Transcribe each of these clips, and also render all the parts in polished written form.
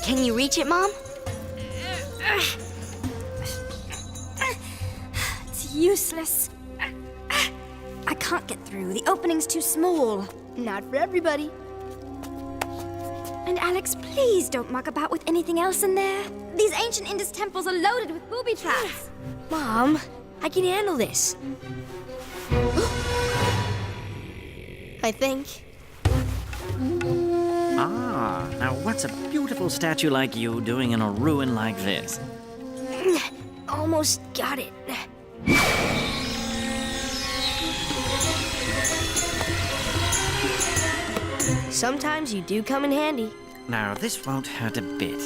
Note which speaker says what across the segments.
Speaker 1: Can you reach it, Mom?
Speaker 2: It's useless. I can't get through. The opening's too small.
Speaker 1: Not for everybody.
Speaker 2: And Alex, please don't muck about with anything else in there. These ancient Indus temples are loaded with booby traps.
Speaker 1: Mom, I can handle this. I think.
Speaker 3: Ah, now what's a beautiful statue like you doing in a ruin like this?
Speaker 1: Almost got it. Sometimes you do come in handy.
Speaker 3: Now, this won't hurt a bit.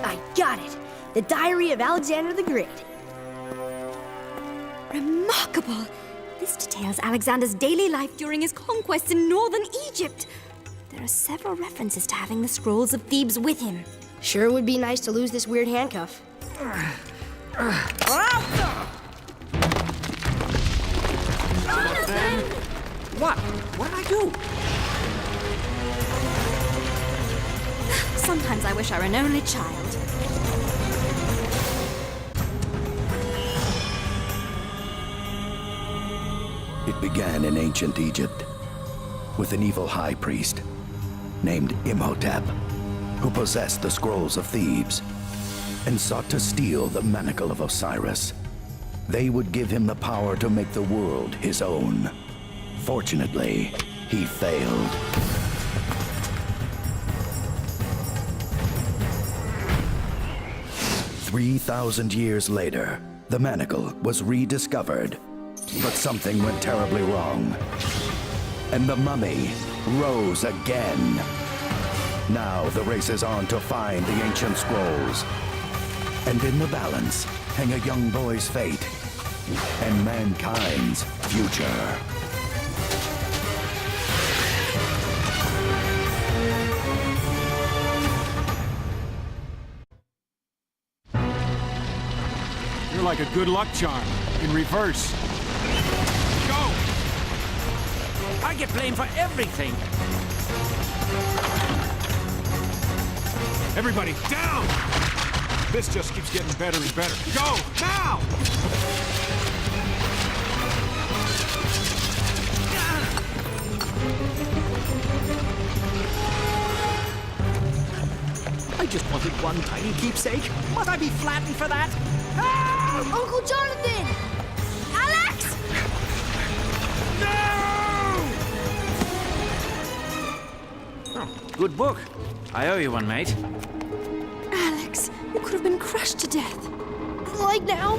Speaker 1: I got it. The Diary of Alexander the Great.
Speaker 2: Remarkable. This details Alexander's daily life during his conquests in northern Egypt. There are several references to having the scrolls of Thebes with him.
Speaker 1: Sure would be nice to lose this weird handcuff.
Speaker 3: What? What did I do?
Speaker 2: Sometimes I wish I were an only child.
Speaker 4: It began in ancient Egypt with an evil high priest named Imhotep, who possessed the scrolls of Thebes and sought to steal the manacle of Osiris. They would give him the power to make the world his own. Fortunately, he failed. "3,000 years later, the manacle was rediscovered, but something went terribly wrong, and the mummy rose again. Now the race is on to find the ancient scrolls, and in the balance hang a young boy's fate and mankind's future."
Speaker 5: You're like a good luck charm, in reverse. Go!
Speaker 3: I get blamed for everything.
Speaker 5: Everybody, down! This just keeps getting better and better. Go, now!
Speaker 3: I just wanted one tiny keepsake. Must I be flattened for that?
Speaker 1: Uncle Jonathan! Alex!
Speaker 3: Oh, good book. I owe you one, mate.
Speaker 2: Alex, you could have been crushed to death.
Speaker 1: Like now?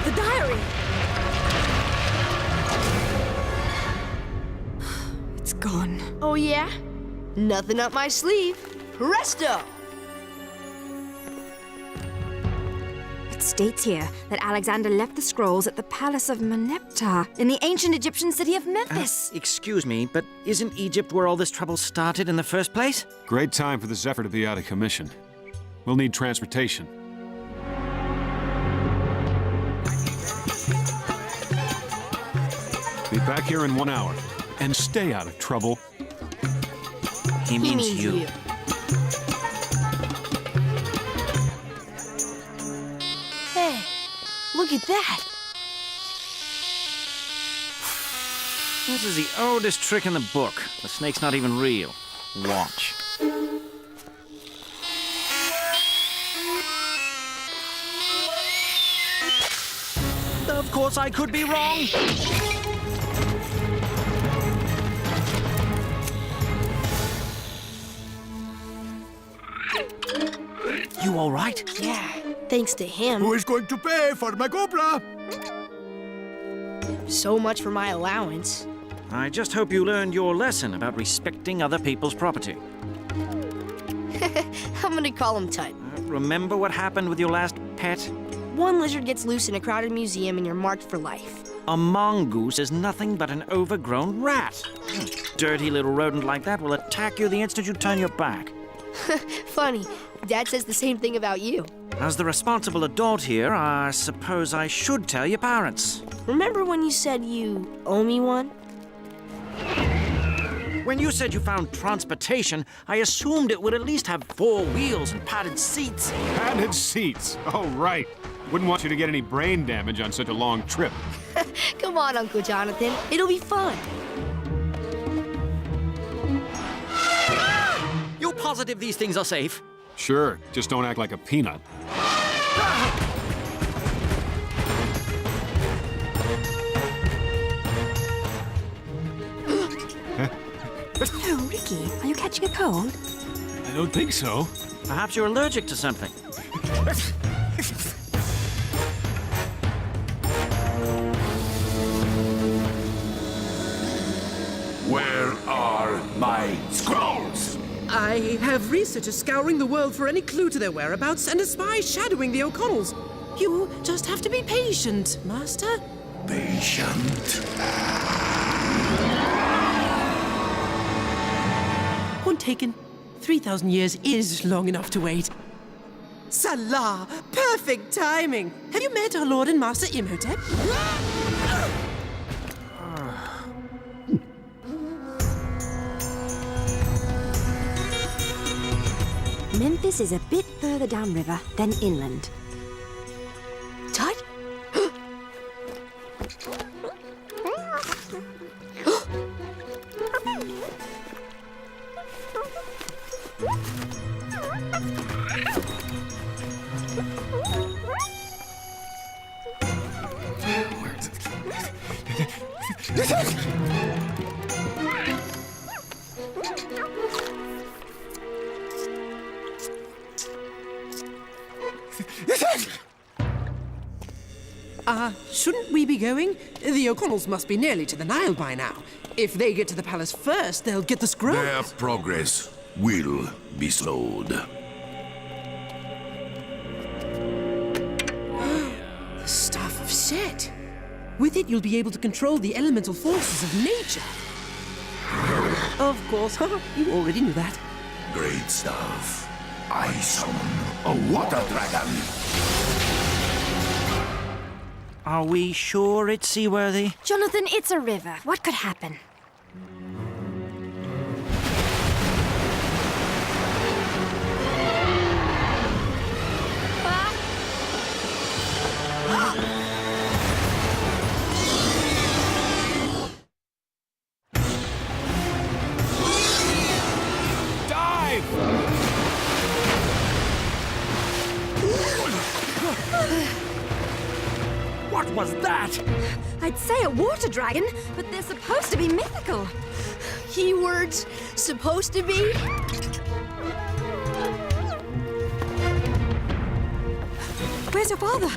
Speaker 2: The diary! It's gone.
Speaker 1: Oh yeah? Nothing up my sleeve. Presto!
Speaker 2: It states here that Alexander left the scrolls at the palace of Meneptah in the ancient Egyptian city of Memphis.
Speaker 3: Excuse me, but isn't Egypt where all this trouble started in the first place?
Speaker 5: Great time for the Zephyr to be out of commission. We'll need transportation. Be back here in 1 hour. And stay out of trouble.
Speaker 3: He means you.
Speaker 1: Hey, look at that.
Speaker 3: This is the oldest trick in the book. The snake's not even real. Watch. Of course I could be wrong. You all right?
Speaker 1: Yeah, thanks to him.
Speaker 4: Who is going to pay for my cobra?
Speaker 1: So much for my allowance.
Speaker 3: I just hope you learned your lesson about respecting other people's property.
Speaker 1: I'm gonna call him Tut.
Speaker 3: Remember what happened with your last pet?
Speaker 1: One lizard gets loose in a crowded museum and you're marked for life.
Speaker 3: A mongoose is nothing but an overgrown rat. Dirty little rodent like that will attack you the instant you turn your back.
Speaker 1: Funny, Dad says the same thing about you.
Speaker 3: As the responsible adult here, I suppose I should tell your parents.
Speaker 1: Remember when you said you owe me one?
Speaker 3: When you said you found transportation, I assumed it would at least have 4 wheels and padded seats.
Speaker 5: Padded seats. Oh, right. Wouldn't want you to get any brain damage on such a long trip.
Speaker 1: Come on, Uncle Jonathan. It'll be fun.
Speaker 3: You're positive these things are safe?
Speaker 5: Sure, just don't act like a peanut.
Speaker 2: Oh, Ricky, are you catching a cold?
Speaker 5: I don't think so.
Speaker 3: Perhaps you're allergic to something.
Speaker 4: Where are my scrolls?
Speaker 6: I have researchers scouring the world for any clue to their whereabouts and a spy shadowing the O'Connells. You just have to be patient, Master.
Speaker 4: Patient.
Speaker 6: Point taken. 3,000 years is long enough to wait. Salah! Perfect timing! Have you met our Lord and Master Imhotep?
Speaker 2: Memphis is a bit further downriver than inland.
Speaker 1: Tut?
Speaker 6: Shouldn't we be going? The O'Connells must be nearly to the Nile by now. If they get to the palace first, they'll get the scroll.
Speaker 7: Their progress will be slowed.
Speaker 6: The Staff of Set. With it, you'll be able to control the elemental forces of nature. Of course, you already knew that.
Speaker 7: Great stuff. I summon a water dragon.
Speaker 3: Are we sure it's seaworthy?
Speaker 2: Jonathan, it's a river. What could happen?
Speaker 5: Dive!
Speaker 3: What was that?
Speaker 2: I'd say a water dragon, but they're supposed to be mythical.
Speaker 1: Keywords supposed to be?
Speaker 2: Where's your father?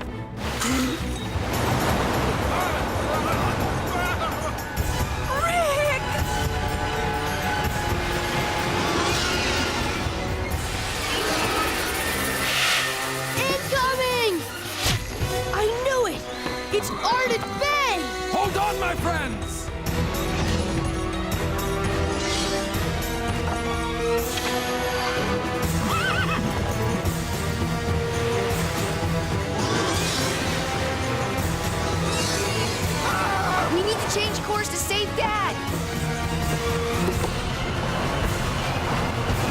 Speaker 2: Rick!
Speaker 1: Incoming! I knew it! It's Ardent Bay!
Speaker 5: Hold on, my friends!
Speaker 1: We need to change course to save Dad!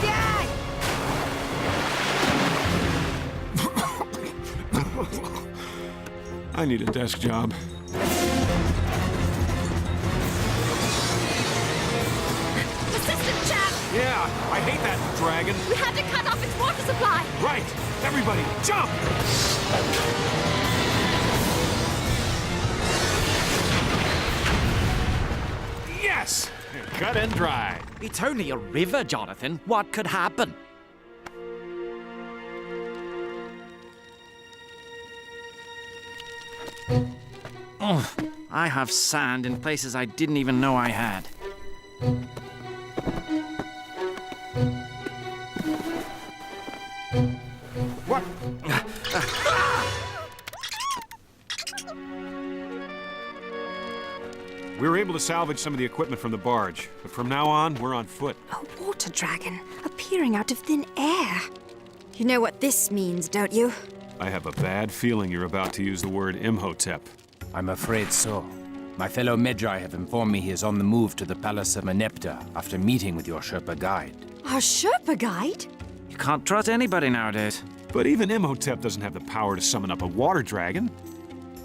Speaker 1: Dad!
Speaker 5: I need a desk job.
Speaker 2: Assistant chap!
Speaker 5: Yeah, I hate that dragon.
Speaker 2: We have to cut off its water supply!
Speaker 5: Right, everybody, jump! Yes! Cut and dry.
Speaker 3: It's only a river, Jonathan. What could happen? Oh, I have sand in places I didn't even know I had.
Speaker 5: What? We were able to salvage some of the equipment from the barge, but from now on, we're on foot.
Speaker 2: A water dragon appearing out of thin air. You know what this means, don't you?
Speaker 5: I have a bad feeling you're about to use the word Imhotep.
Speaker 8: I'm afraid so. My fellow Medjai have informed me he is on the move to the Palace of Meneptah after meeting with your Sherpa guide.
Speaker 2: Our Sherpa guide?
Speaker 3: You can't trust anybody nowadays.
Speaker 5: But even Imhotep doesn't have the power to summon up a water dragon.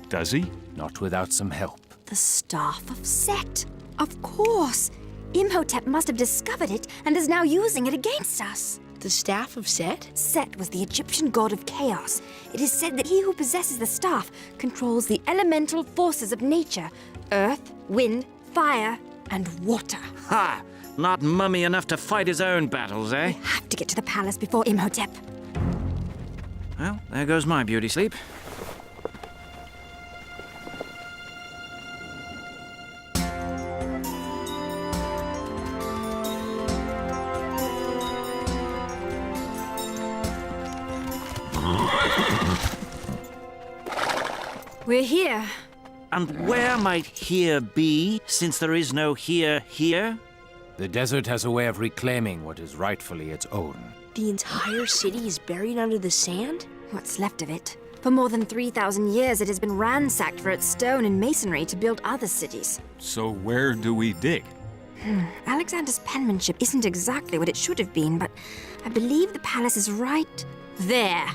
Speaker 5: Does he?
Speaker 8: Not without some help.
Speaker 2: The Staff of Set. Of course. Imhotep must have discovered it and is now using it against us.
Speaker 1: The Staff of Set?
Speaker 2: Set was the Egyptian god of chaos. It is said that he who possesses the staff controls the elemental forces of nature: earth, wind, fire, and water.
Speaker 3: Ha! Not mummy enough to fight his own battles, eh?
Speaker 2: We have to get to the palace before Imhotep.
Speaker 3: Well, there goes my beauty sleep.
Speaker 2: We're here.
Speaker 3: And where might here be, since there is no here?
Speaker 8: The desert has a way of reclaiming what is rightfully its own.
Speaker 1: The entire city is buried under the sand?
Speaker 2: What's left of it. For more than 3,000 years, it has been ransacked for its stone and masonry to build other cities.
Speaker 5: So where do we dig?
Speaker 2: Alexander's penmanship isn't exactly what it should have been, but I believe the palace is right there.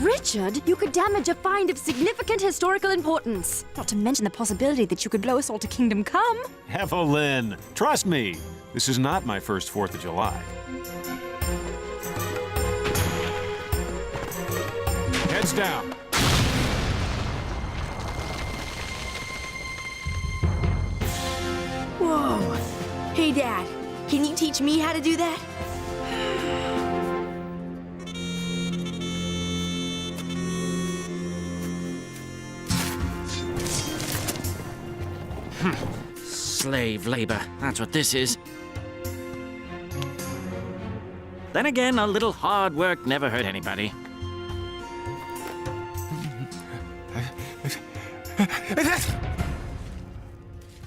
Speaker 2: Richard, you could damage a find of significant historical importance. Not to mention the possibility that you could blow us all to Kingdom Come.
Speaker 5: Evelyn, trust me. This is not my first 4th of July. Heads down.
Speaker 1: Whoa. Hey, Dad, can you teach me how to do that?
Speaker 3: Slave labor, that's what this is. Then again, a little hard work never hurt anybody.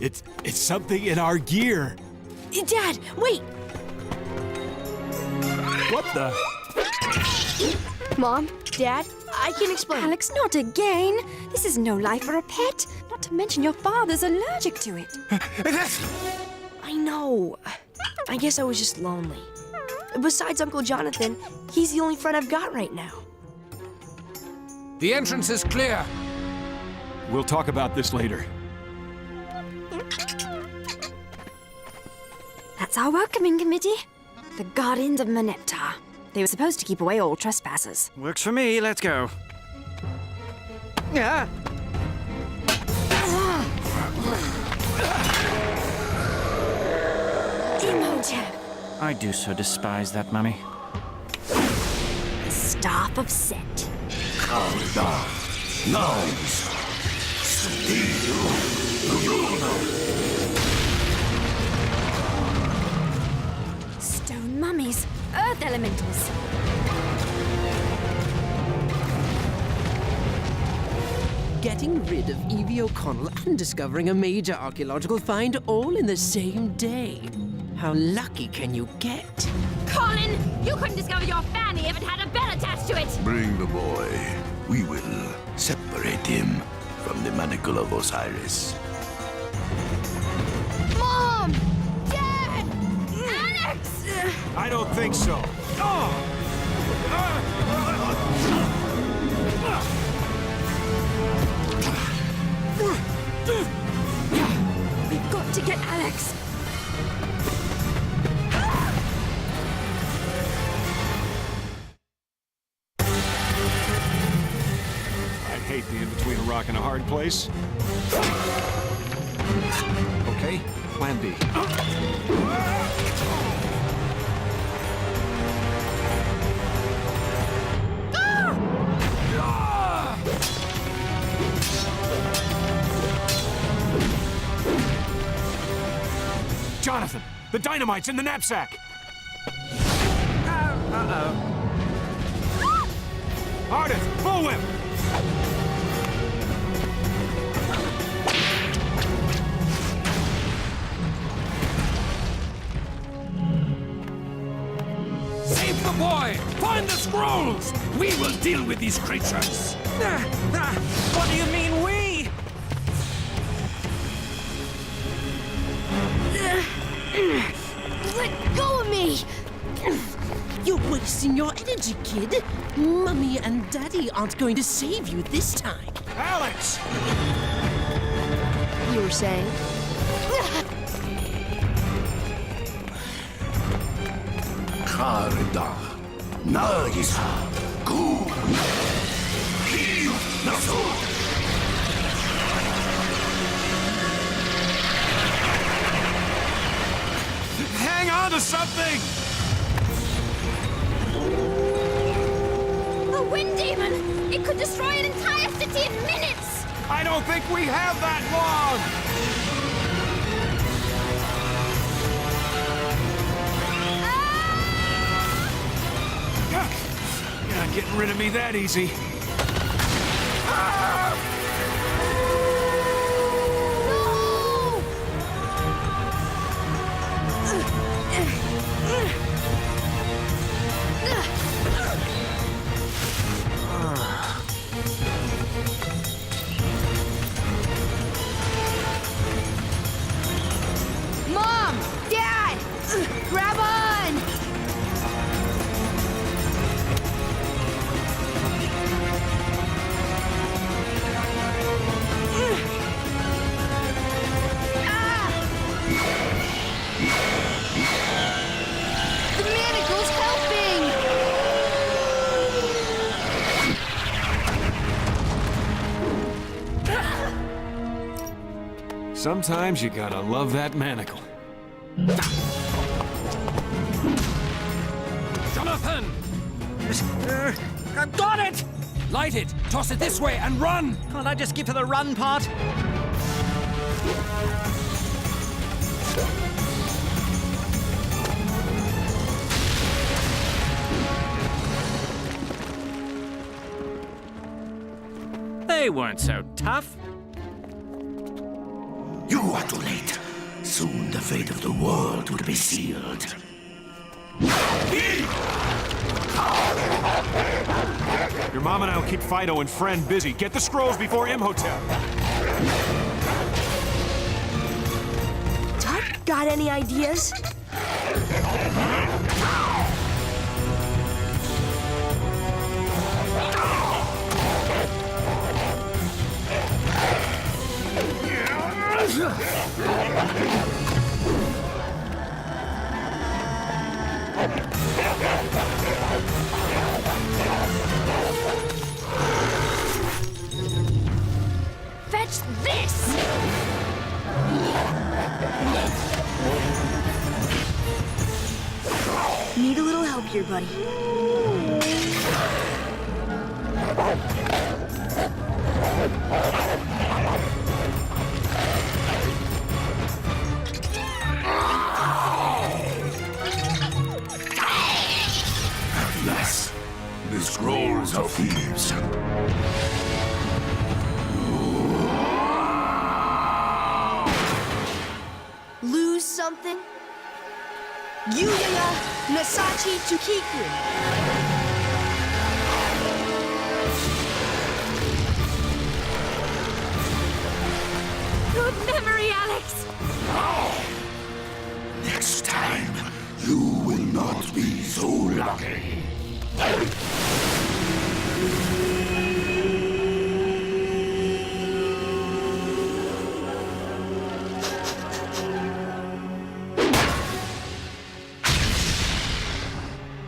Speaker 5: It's something in our gear.
Speaker 1: Dad, wait!
Speaker 5: What the?
Speaker 1: Mom, Dad, I can explain.
Speaker 2: Alex, not again. This is no life for a pet. Not to mention your father's allergic to it.
Speaker 1: I know. I guess I was just lonely. Besides Uncle Jonathan, he's the only friend I've got right now.
Speaker 8: The entrance is clear.
Speaker 5: We'll talk about this later.
Speaker 2: That's our welcoming committee. The Guardians of Meneptah. They were supposed to keep away all trespassers.
Speaker 3: Works for me, let's go. Yeah.
Speaker 2: Imhotep,
Speaker 3: I do so despise that mummy.
Speaker 2: the Staff of Set. Stone mummies, earth elementals.
Speaker 6: Getting rid of Evie O'Connell and discovering a major archaeological find all in the same day. How lucky can you get?
Speaker 2: Colin, you couldn't discover your fanny if it had a bell attached to it.
Speaker 7: Bring the boy. We will separate him from the Manacle of Osiris.
Speaker 2: Mom! Dad! Alex!
Speaker 5: I don't think so.
Speaker 2: We've got to get Alex.
Speaker 5: I'd hate being between a rock and a hard place. Okay, plan B. Jonathan, the dynamite's in the knapsack. Ardith, bullwhip!
Speaker 8: Save the boy! Find the scrolls! We will deal with these creatures!
Speaker 3: What do you mean, we?
Speaker 1: Let go of me!
Speaker 6: You're wasting your energy, kid. Mummy and Daddy aren't going to save you this time.
Speaker 5: Alex!
Speaker 1: You were saying?
Speaker 7: Karda. Nagisa. Ku. Hiu. Nasu.
Speaker 5: Hang on to something!
Speaker 2: A wind demon! It could destroy an entire city in minutes!
Speaker 5: I don't think we have that long! You're not getting rid of me that easy.
Speaker 1: Mom! Dad! Grab on! The manacle's helping!
Speaker 5: Sometimes you gotta love that manacle.
Speaker 8: Jonathan!
Speaker 3: I've got it!
Speaker 8: Light it! Toss it this way and run!
Speaker 3: Can't I just get to the run part? They weren't so tough.
Speaker 7: You are too late. Soon the fate of the world will be sealed.
Speaker 5: Your mom and I will keep Fido and Friend busy. Get the scrolls before Imhotep.
Speaker 1: Tut, got any ideas?
Speaker 2: Fetch this!
Speaker 1: Need a little help here, buddy.
Speaker 7: Yes, the scrolls of Thebes.
Speaker 1: Lose something? Yuyaya Nasachi Tukiku.
Speaker 2: Good memory, Alex!
Speaker 7: Next time, you will not be so lucky.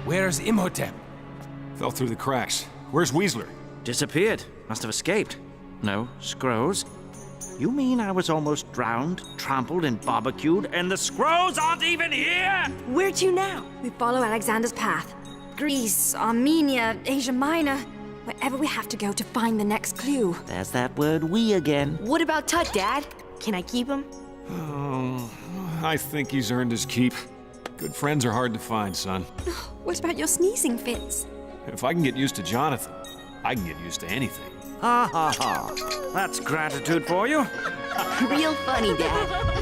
Speaker 8: Where's Imhotep?
Speaker 5: Fell through the cracks. Where's Weasler?
Speaker 3: Disappeared. Must have escaped. No, Scrolls. You mean I was almost drowned, trampled, and barbecued, and the Scrolls aren't even here?
Speaker 1: Where to now?
Speaker 2: We follow Alexander's path. Greece, Armenia, Asia Minor. Wherever we have to go to find the next clue.
Speaker 3: There's that word we again.
Speaker 1: What about Tut, Dad? Can I keep him?
Speaker 5: I think he's earned his keep. Good friends are hard to find, son.
Speaker 2: What about your sneezing fits?
Speaker 5: If I can get used to Jonathan, I can get used to anything.
Speaker 3: Ha ha ha. That's gratitude for you.
Speaker 1: Real funny, Dad.